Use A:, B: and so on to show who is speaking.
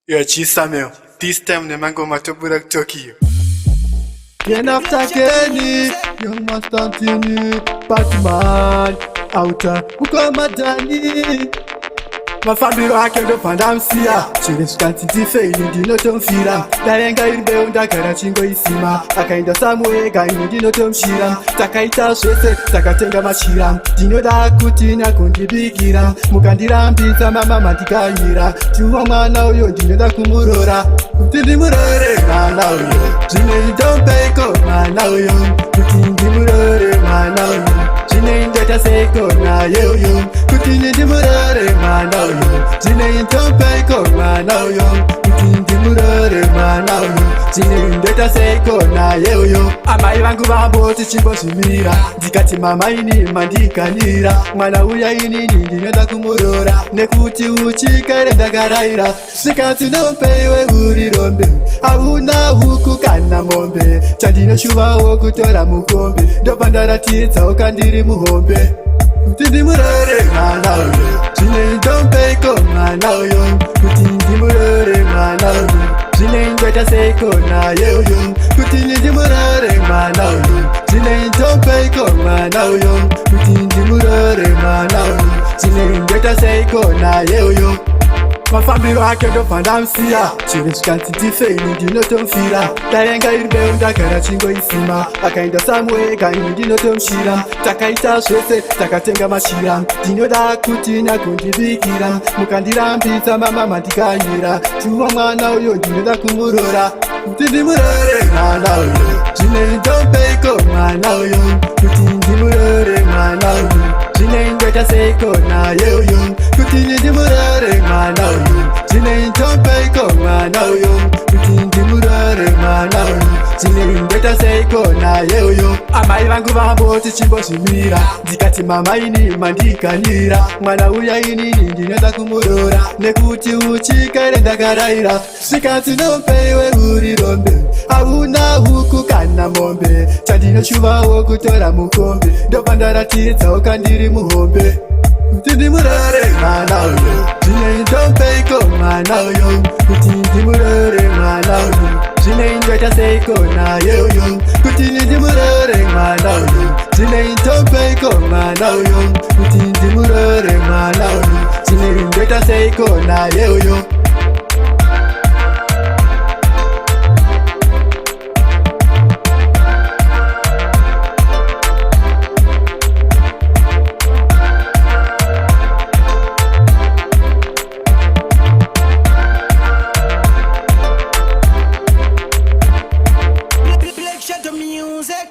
A: Yeah, Chisamel. This time the man go matobura Tokyo.
B: Again after Kenny, young man Stantini, Batman, outer, Ukamadani. Mafambiro akendo pandamsia chiri svikati feini ndinotomfira ndarenga iribe undagara chingo isima akaenda samuega ini ndinotomshira takaita zvese takatenga machira ndinoda kuti nakundibikira mukandirambidza mama mandikanyira tiwa mwana uyo ndinoda kumurora kuti ndimurore mwana uyo zvine ndombeiko mwana uyo kuti ndimurore mwana uyo zvine ndoita seiko naye uyo kuti ndimurore mwana uyo zvine ndombeiko mwana uyo kuti ndimurore mwana uyo zvine ndoita seiko naye uyo amai vangu vamboti chimbozvimira ndikati mama ini mandikanira mwana uya inini ndinoda kumurora nekuti uchikare ndakarayira zvikati nombeiwe uri rombe hauna huku kana mombe chandinoshuvawo kutora mukombe ndopandaratidza ukandiri muhombe kuti ndimurore mwana uyo zvine ndombeiko mwana uyo kuti ndimurore mwana uyo zvine ndoita seiko naye uyo kuti ndimurore mwana uyo zvine ndombeiko mwana uyo kuti ndimurore mwana uyo zvine ndoita seiko naye uyo mafambiro ake ndobva ndamsiya chiri zvikanzi ndifeini ndinotomfira ndarenga iribe ndagara chingo isima akaenda samuega ini ndinotomshira takaita zvese takatenga machira ndinoda kuti nakundibikira mukandirambidza mama mandikanyira tiwa mwana uyo ndinoda kumurora kuti ndimurore mwana uyo zvine ndombeiko mwana uyo kuti ndimurore mwana uyo zvine ndoita seiko naye uyo kuti ndimurore mwana uyo zvine ndombeiko mwana uyo kuti ndimurore mwana uyo zvine ndoita seiko naye uyo amai vangu vamboti chimbozvimira ndikati mama ini mandikanira mwana uya inini ndinoda kumurora nekuti uchikare ndakarayira zvikati nombeiwe uri rombe hauna huku kana mombe chandinoshuvawo kutora mukombe ndopandaratidza ukandiri muhombe kuti ndimurore mwana uyo zvine ndombeiko mwana uyo kuti ndimurore mwana uyo zvine ndoita seiko naye uyo kuti ndimurore mwana uyo zvine ndombeiko mwana uyo kuti ndimurore mwana uyo zvine ndoita seiko naye uyo
C: Black Shadow Music.